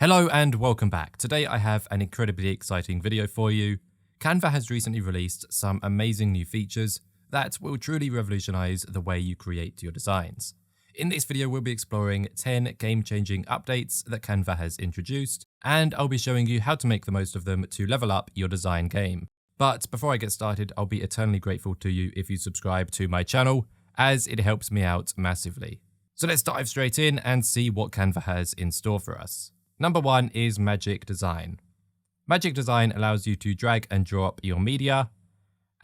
Hello and welcome back. Today I have an incredibly exciting video for you. Canva has recently released some amazing new features that will truly revolutionize the way you create your designs. In this video we'll be exploring 10 game-changing updates that Canva has introduced, and I'll be showing you how to make the most of them to level up your design game. But before I get started, I'll be eternally grateful to you if you subscribe to my channel, as it helps me out massively. So let's dive straight in and see what Canva has in store for us. Number 1 is Magic Design. Magic Design allows you to drag and drop your media,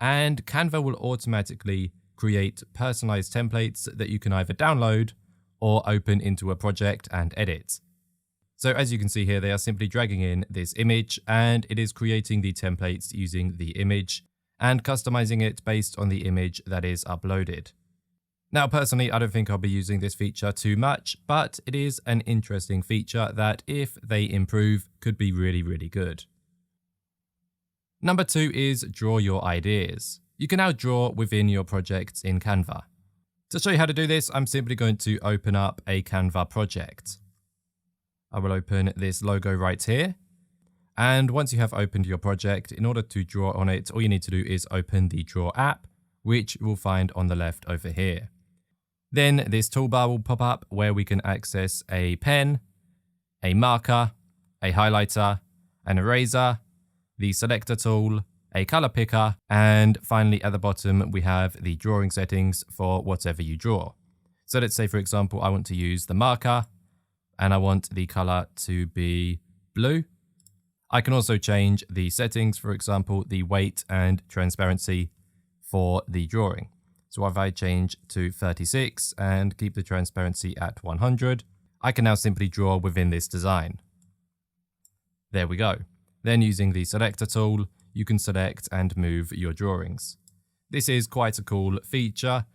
and Canva will automatically create personalized templates that you can either download or open into a project and edit. So as you can see here, they are simply dragging in this image and it is creating the templates using the image and customizing it based on the image that is uploaded. Now, personally, I don't think I'll be using this feature too much, but it is an interesting feature that, if they improve, could be really good. Number 2 is Draw Your Ideas. You can now draw within your projects in Canva. To show you how to do this, I'm simply going to open up a Canva project. I will open this logo right here. And once you have opened your project, in order to draw on it, all you need to do is open the Draw app, which you will find on the left over here. Then this toolbar will pop up where we can access a pen, a marker, a highlighter, an eraser, the selector tool, a color picker, and finally at the bottom we have the drawing settings for whatever you draw. So let's say, for example, I want to use the marker and I want the color to be blue. I can also change the settings, for example, the weight and transparency for the drawing. So if I change to 36 and keep the transparency at 100, I can now simply draw within this design. There we go. Then using the selector tool, you can select and move your drawings. This is quite a cool feature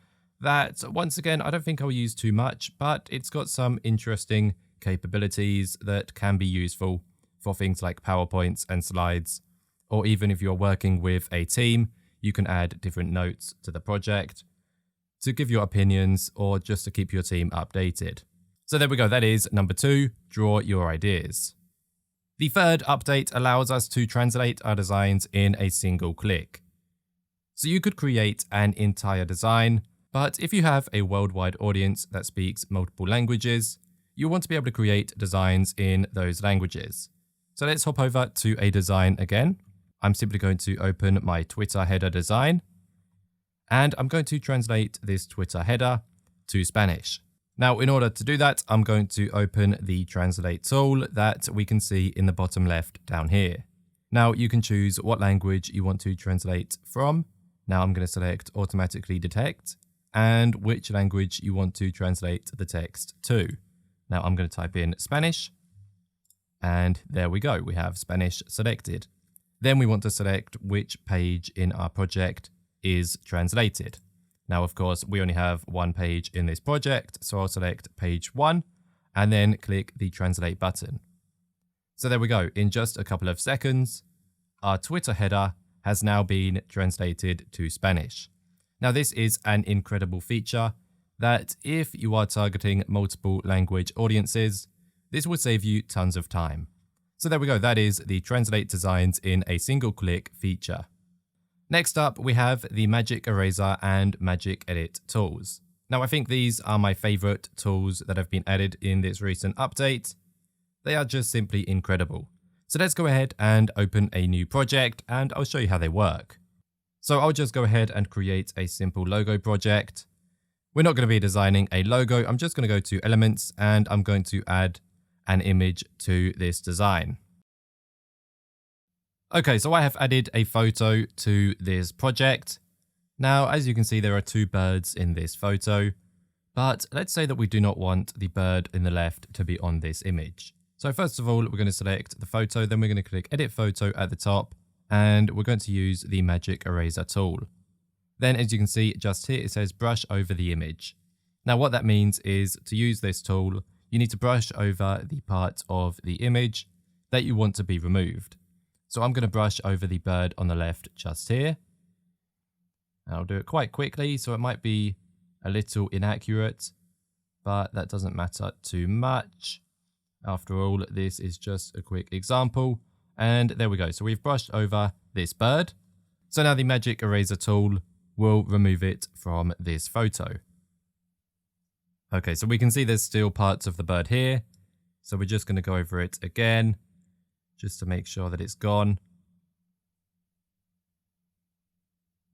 that, once again, I don't think I'll use too much, but it's got some interesting capabilities that can be useful for things like PowerPoints and slides, or even if you're working with a team, you can add different notes to the project to give your opinions or just to keep your team updated. So there we go, that is number 2, Draw Your Ideas. The third update allows us to translate our designs in a single click. So you could create an entire design, but if you have a worldwide audience that speaks multiple languages, you want to be able to create designs in those languages. So let's hop over to a design again. I'm simply going to open my Twitter header design, and I'm going to translate this Twitter header to Spanish. Now, in order to do that, I'm going to open the translate tool that we can see in the bottom left down here. Now, you can choose what language you want to translate from. Now, I'm going to select automatically detect and which language you want to translate the text to. Now, I'm going to type in Spanish, and there we go. We have Spanish selected. Then we want to select which page in our project is translated. Now, of course, we only have one page in this project, so I'll select page 1 and then click the translate button. So there we go. In just a couple of seconds, our Twitter header has now been translated to Spanish. Now, this is an incredible feature that, if you are targeting multiple language audiences, this will save you tons of time. So there we go, that is the Translate Designs in a Single Click feature. Next up, we have the Magic Eraser and Magic Edit tools. Now, I think these are my favorite tools that have been added in this recent update. They are just simply incredible. So let's go ahead and open a new project and I'll show you how they work. So I'll just go ahead and create a simple logo project. We're not going to be designing a logo. I'm just going to go to Elements and I'm going to add an image to this design. Okay, so I have added a photo to this project. Now, as you can see, there are 2 birds in this photo, but let's say that we do not want the bird in the left to be on this image. So first of all, we're going to select the photo, then we're going to click Edit Photo at the top, and we're going to use the Magic Eraser tool. Then, as you can see just here, it says brush over the image. Now, what that means is, to use this tool, you need to brush over the part of the image that you want to be removed. So I'm going to brush over the bird on the left just here. I'll do it quite quickly, so it might be a little inaccurate, but that doesn't matter too much. After all, this is just a quick example. And there we go. So we've brushed over this bird. So now the magic eraser tool will remove it from this photo. Okay, so we can see there's still parts of the bird here. So we're just going to go over it again, just to make sure that it's gone.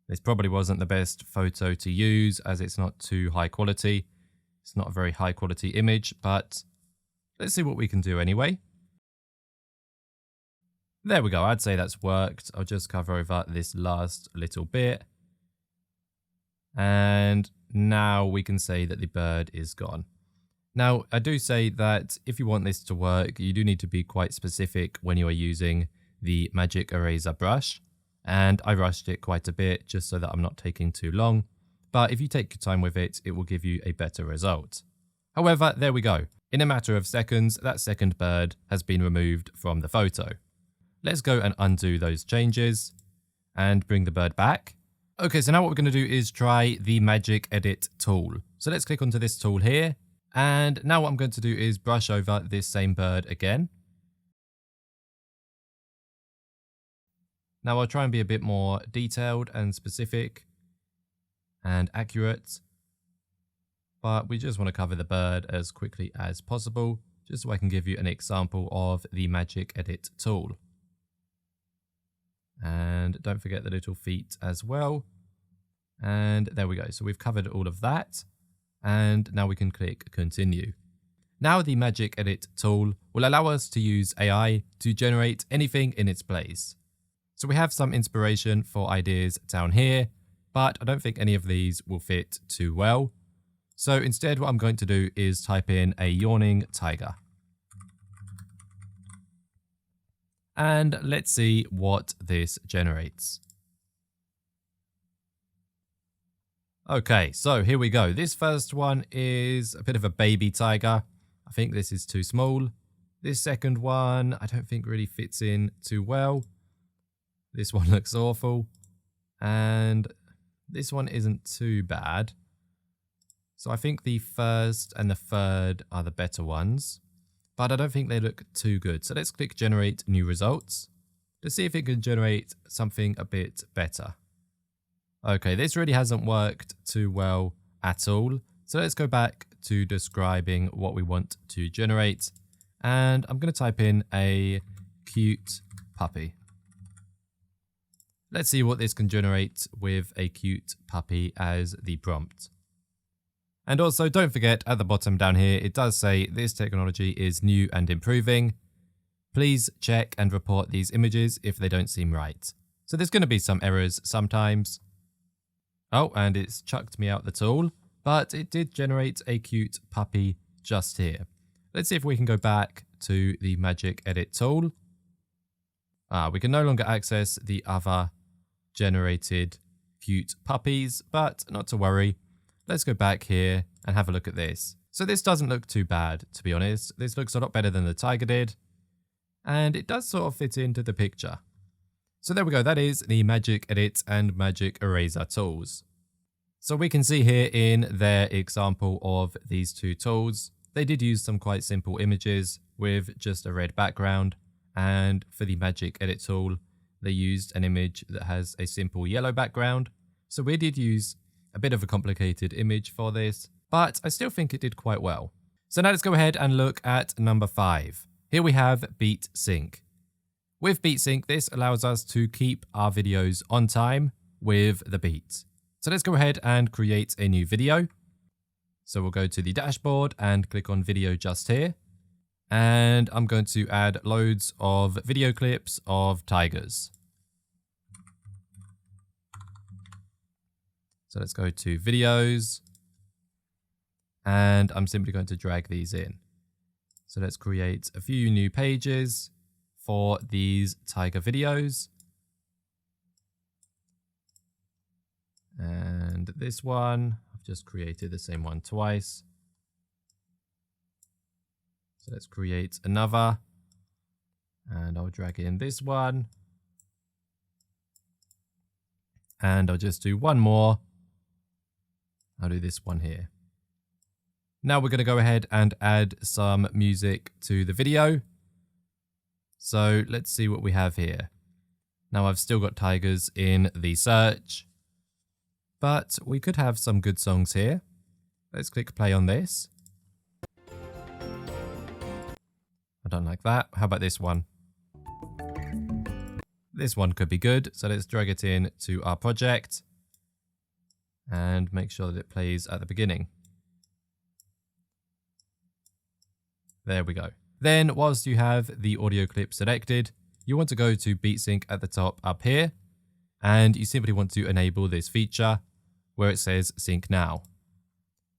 This probably wasn't the best photo to use as it's not too high quality. It's not a very high quality image, but let's see what we can do anyway. There we go. I'd say that's worked. I'll just cover over this last little bit. And now we can say that the bird is gone. Now, I do say that if you want this to work, you do need to be quite specific when you are using the magic eraser brush. And I rushed it quite a bit just so that I'm not taking too long. But if you take your time with it, it will give you a better result. However, there we go. In a matter of seconds, that second bird has been removed from the photo. Let's go and undo those changes and bring the bird back. Okay, so now what we're going to do is try the magic edit tool. So let's click onto this tool here. And now what I'm going to do is brush over this same bird again. Now I'll try and be a bit more detailed and specific and accurate, but we just want to cover the bird as quickly as possible, just so I can give you an example of the magic edit tool. And don't forget the little feet as well. And there we go. So we've covered all of that. And now we can click continue. Now the magic edit tool will allow us to use AI to generate anything in its place. So we have some inspiration for ideas down here, but I don't think any of these will fit too well. So instead what I'm going to do is type in a yawning tiger. And let's see what this generates. Okay, so here we go. This first one is a bit of a baby tiger. I think this is too small. This second one, I don't think really fits in too well. This one looks awful. And this one isn't too bad. So I think the first and the third are the better ones. But I don't think they look too good. So let's click generate new results to see if it can generate something a bit better. Okay, this really hasn't worked too well at all. So let's go back to describing what we want to generate. And I'm going to type in a cute puppy. Let's see what this can generate with a cute puppy as the prompt. And also don't forget at the bottom down here, it does say this technology is new and improving. Please check and report these images if they don't seem right. So there's going to be some errors sometimes. Oh, and it's chucked me out the tool, but it did generate a cute puppy just here. Let's see if we can go back to the magic edit tool. We can no longer access the other generated cute puppies, but not to worry. Let's go back here and have a look at this. So this doesn't look too bad, to be honest. This looks a lot better than the tiger did. And it does sort of fit into the picture. So there we go. That is the magic edit and magic eraser tools. So we can see here in their example of these two tools, they did use some quite simple images with just a red background. And for the magic edit tool, they used an image that has a simple yellow background. So we did use a bit of a complicated image for this, but I still think it did quite well. So now let's go ahead and look at number 5. Here we have Beat Sync. With Beat Sync, this allows us to keep our videos on time with the beat. So let's go ahead and create a new video. So we'll go to the dashboard and click on video just here. And I'm going to add loads of video clips of tigers. So let's go to videos. And I'm simply going to drag these in. So let's create a few new pages for these tiger videos. And this one, I've just created the same one twice. So let's create another. And I'll drag in this one. And I'll just do one more. I'll do this one here. Now we're going to go ahead and add some music to the video. So let's see what we have here. Now I've still got tigers in the search, but we could have some good songs here. Let's click play on this. I don't like that. How about this one? This one could be good. So let's drag it in to our project and make sure that it plays at the beginning. There we go. Then whilst you have the audio clip selected, you want to go to Beat Sync at the top up here, and you simply want to enable this feature where it says sync now.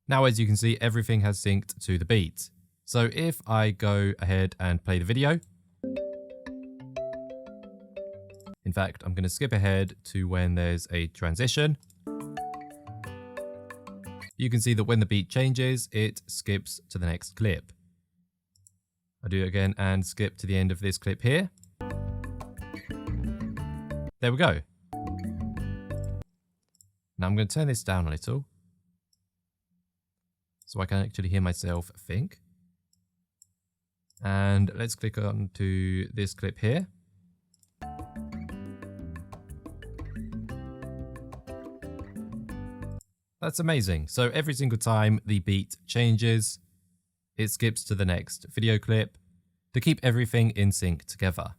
Now, as you can see, everything has synced to the beat. So if I go ahead and play the video, in fact, I'm going to skip ahead to when there's a transition. You can see that when the beat changes, it skips to the next clip. I'll do it again and skip to the end of this clip here. There we go. Now I'm going to turn this down a little so I can actually hear myself think. And let's click on to this clip here. That's amazing. So every single time the beat changes, it skips to the next video clip to keep everything in sync together.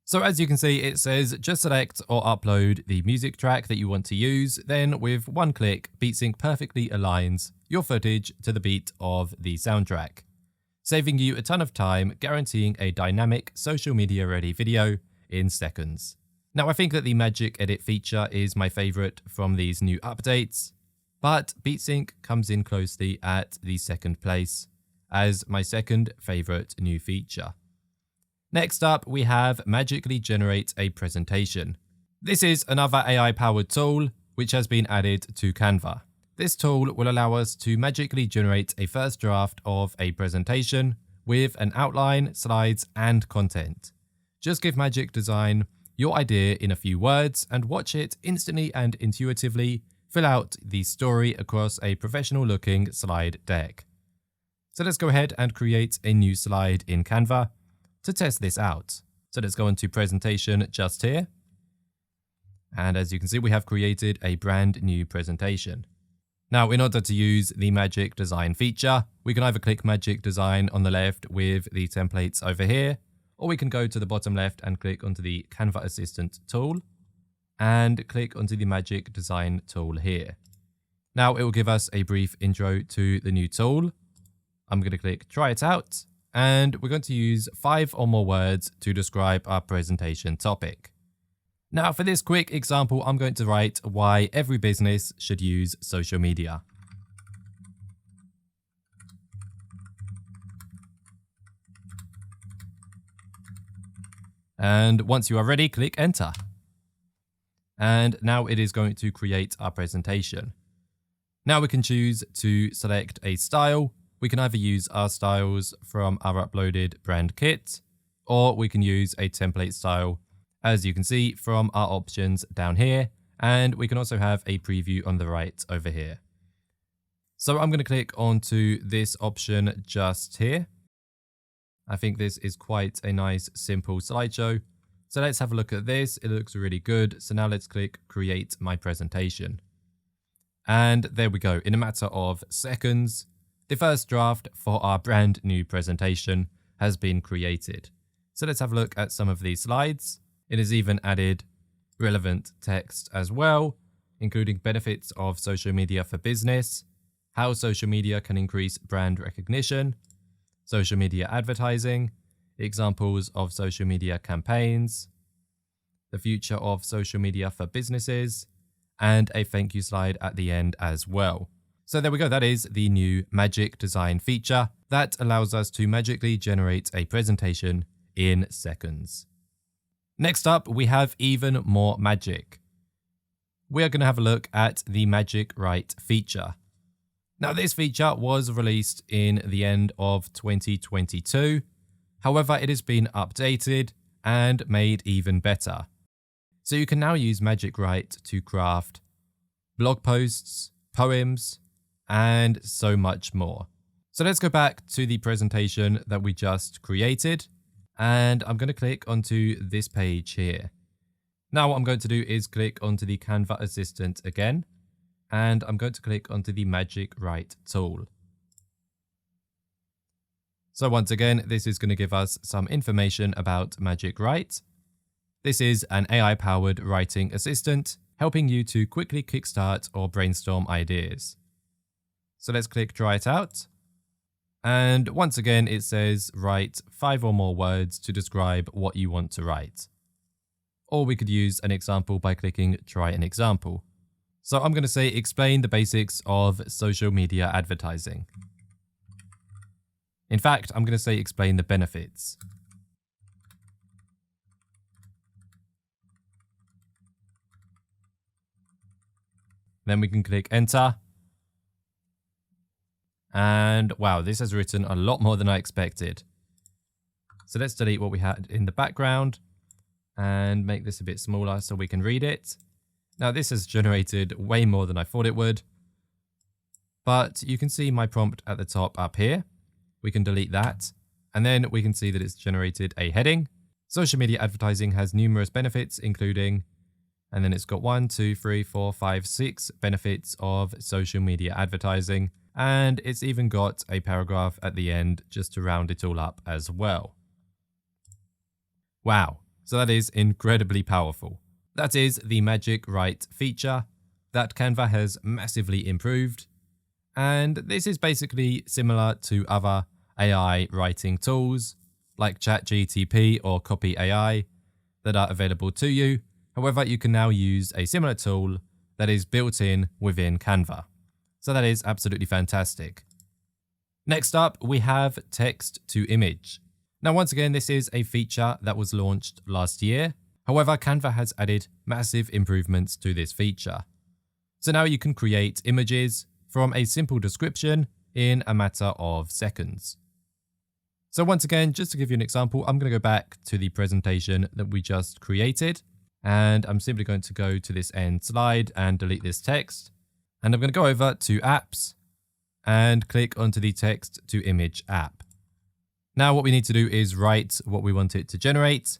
So as you can see, it says just select or upload the music track that you want to use. Then with one click, BeatSync perfectly aligns your footage to the beat of the soundtrack, saving you a ton of time, guaranteeing a dynamic social media ready video in seconds. Now, I think that the Magic Edit feature is my favorite from these new updates, but BeatSync comes in closely at the second place as my second favorite new feature. Next up, we have Magically Generate a Presentation. This is another AI-powered tool which has been added to Canva. This tool will allow us to magically generate a first draft of a presentation with an outline, slides, and content. Just give Magic Design your idea in a few words and watch it instantly and intuitively fill out the story across a professional-looking slide deck. So let's go ahead and create a new slide in Canva to test this out. So let's go into presentation just here. And as you can see, we have created a brand new presentation. Now, in order to use the Magic Design feature, we can either click Magic Design on the left with the templates over here, or we can go to the bottom left and click onto the Canva Assistant tool and click onto the Magic Design tool here. Now it will give us a brief intro to the new tool. I'm going to click Try It Out, and we're going to use 5 or more words to describe our presentation topic. Now for this quick example, I'm going to write why every business should use social media. And once you are ready, click Enter. And now it is going to create our presentation. Now we can choose to select a style. We can either use our styles from our uploaded brand kit, or we can use a template style, as you can see from our options down here. And we can also have a preview on the right over here. So I'm going to click onto this option just here. I think this is quite a nice, simple slideshow. So let's have a look at this. It looks really good. So now let's click Create My Presentation. And there we go. In a matter of seconds, the first draft for our brand new presentation has been created. So let's have a look at some of these slides. It has even added relevant text as well, including benefits of social media for business, how social media can increase brand recognition, social media advertising, examples of social media campaigns, the future of social media for businesses, and a thank you slide at the end as well. So there we go. That is the new Magic Design feature that allows us to magically generate a presentation in seconds. Next up, we have even more magic. We are going to have a look at the Magic Write feature. Now, this feature was released in the end of 2022. However, it has been updated and made even better. So you can now use Magic Write to craft blog posts, poems, and so much more. So let's go back to the presentation that we just created, and I'm going to click onto this page here. Now what I'm going to do is click onto the Canva Assistant again, and I'm going to click onto the Magic Write tool. So once again, this is going to give us some information about Magic Write. This is an AI-powered writing assistant, helping you to quickly kickstart or brainstorm ideas. So let's click try it out. And once again, it says write 5 or more words to describe what you want to write. Or we could use an example by clicking try an example. So I'm going to say explain the basics of social media advertising. In fact, I'm going to say explain the benefits. Then we can click enter. And wow, this has written a lot more than I expected. So let's delete what we had in the background and make this a bit smaller so we can read it. Now this has generated way more than I thought it would. But you can see my prompt at the top up here. We can delete that. And then we can see that it's generated a heading. Social media advertising has numerous benefits, including, and then it's got 1, 2, 3, 4, 5, 6 benefits of social media advertising. And it's even got a paragraph at the end just to round it all up as well. Wow, so that is incredibly powerful. That is the Magic Write feature that Canva has massively improved. And this is basically similar to other AI writing tools like ChatGPT or CopyAI that are available to you. However, you can now use a similar tool that is built in within Canva. So that is absolutely fantastic. Next up, we have text to image. Now, once again, this is a feature that was launched last year. However, Canva has added massive improvements to this feature. So now you can create images from a simple description in a matter of seconds. So once again, just to give you an example, I'm going to go back to the presentation that we just created. And I'm simply going to go to this end slide and delete this text. And I'm going to go over to apps and click onto the text to image app. Now what we need to do is write what we want it to generate.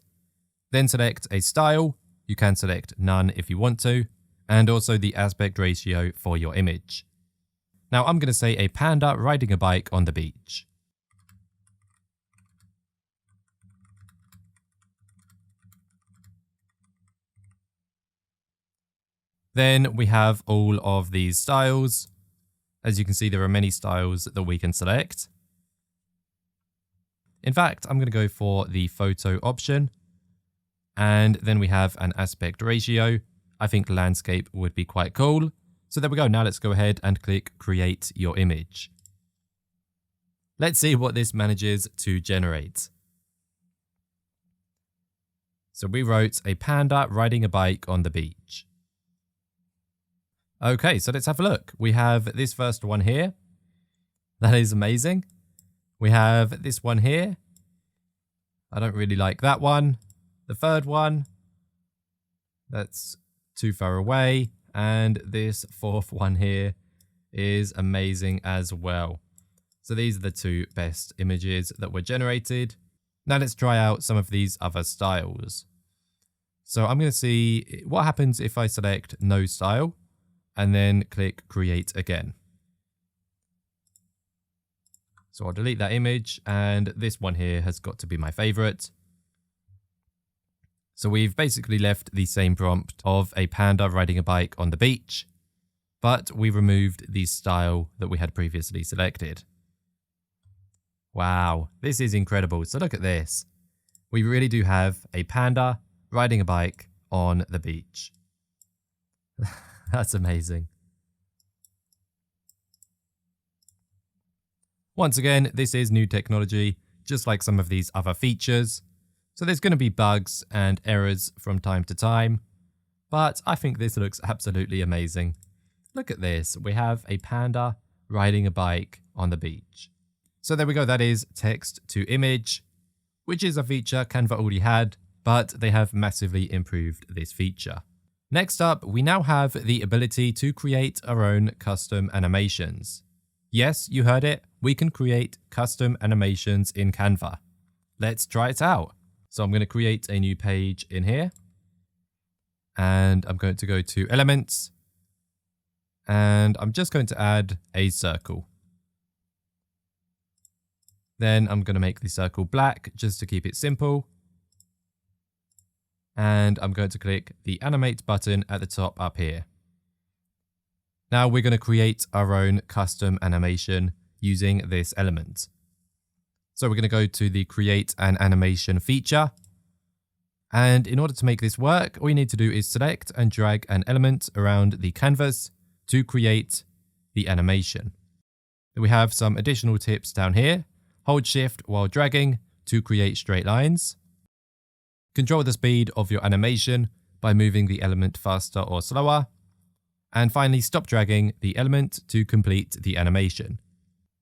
Then select a style. You can select none if you want to. And also the aspect ratio for your image. Now I'm going to say a panda riding a bike on the beach. Then we have all of these styles. As you can see, there are many styles that we can select. In fact, I'm going to go for the photo option. And then we have an aspect ratio. I think landscape would be quite cool. So there we go. Now let's go ahead and click create your image. Let's see what this manages to generate. So we wrote a panda riding a bike on the beach. Okay, so let's have a look. We have this first one here. That is amazing. We have this one here. I don't really like that one. The third one, that's too far away. And this fourth one here is amazing as well. So these are the two best images that were generated. Now let's try out some of these other styles. So I'm going to see what happens if I select no style. And then click create again. So I'll delete that image, and this one here has got to be my favorite. So we've basically left the same prompt of a panda riding a bike on the beach, but we removed the style that we had previously selected. Wow, this is incredible. So look at this. We really do have a panda riding a bike on the beach. That's amazing. Once again, this is new technology, just like some of these other features. So there's going to be bugs and errors from time to time, but I think this looks absolutely amazing. Look at this. We have a panda riding a bike on the beach. So there we go. That is text to image, which is a feature Canva already had, but they have massively improved this feature. Next up, we now have the ability to create our own custom animations. Yes, you heard it, we can create custom animations in Canva. Let's try it out. So I'm going to create a new page in here. And I'm going to go to Elements. And I'm just going to add a circle. Then I'm going to make the circle black just to keep it simple. And I'm going to click the Animate button at the top up here. Now we're going to create our own custom animation using this element. So we're going to go to the Create an Animation feature. And in order to make this work, all you need to do is select and drag an element around the canvas to create the animation. Then we have some additional tips down here. Hold Shift while dragging to create straight lines. Control the speed of your animation by moving the element faster or slower. And finally, stop dragging the element to complete the animation.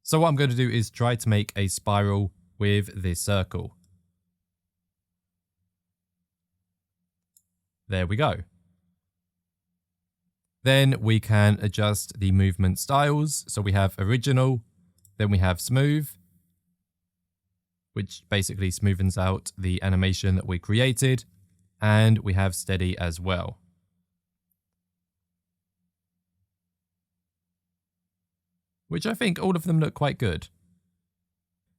So what I'm going to do is try to make a spiral with this circle. There we go. Then we can adjust the movement styles. So we have original, then we have smooth, which basically smoothens out the animation that we created, and we have steady as well. Which I think all of them look quite good.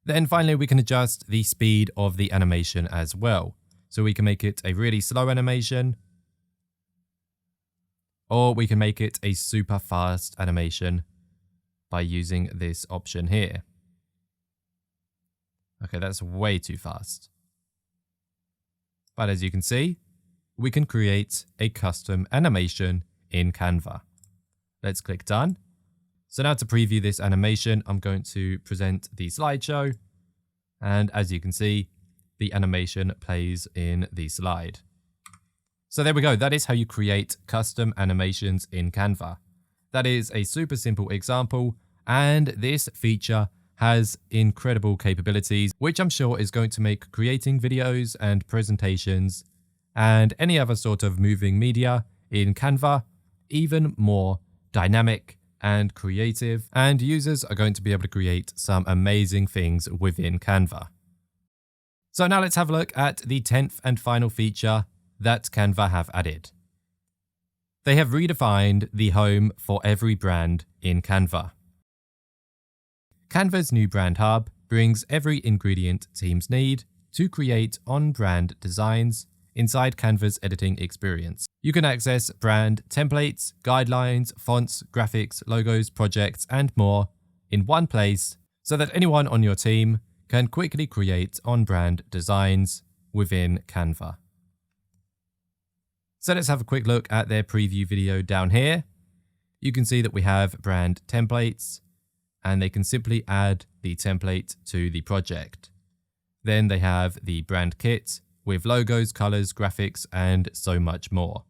Then finally we can adjust the speed of the animation as well. So we can make it a really slow animation, or we can make it a super fast animation by using this option here. Okay, that's way too fast. But as you can see, we can create a custom animation in Canva. Let's click Done. So now to preview this animation, I'm going to present the slideshow. And as you can see, the animation plays in the slide. So there we go. That is how you create custom animations in Canva. That is a super simple example. And this feature has incredible capabilities, which I'm sure is going to make creating videos and presentations and any other sort of moving media in Canva even more dynamic and creative, and users are going to be able to create some amazing things within Canva. So now let's have a look at the 10th and final feature that Canva have added. They have redefined the home for every brand in Canva. Canva's new brand hub brings every ingredient teams need to create on-brand designs inside Canva's editing experience. You can access brand templates, guidelines, fonts, graphics, logos, projects, and more in one place so that anyone on your team can quickly create on-brand designs within Canva. So let's have a quick look at their preview video down here. You can see that we have brand templates, and they can simply add the template to the project. Then they have the brand kit with logos, colors, graphics, and so much more.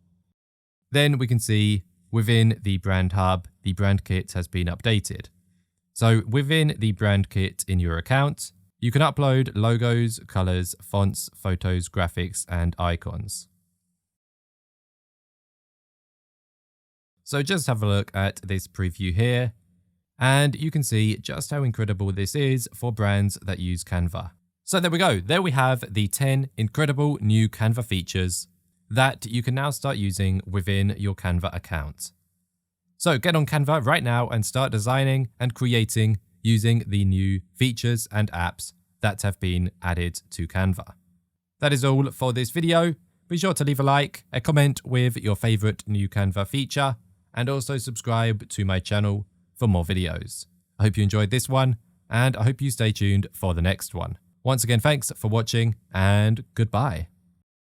Then we can see within the brand hub, the brand kit has been updated. So within the brand kit in your account, you can upload logos, colors, fonts, photos, graphics, and icons. So just have a look at this preview here, and you can see just how incredible this is for brands that use Canva. So there we go. There we have the 10 incredible new Canva features that you can now start using within your Canva account. So get on Canva right now and start designing and creating using the new features and apps that have been added to Canva. That is all for this video. Be sure to leave a like, a comment with your favorite new Canva feature, and also subscribe to my channel for more videos. I hope you enjoyed this one, and I hope you stay tuned for the next one. Once again, thanks for watching, and goodbye.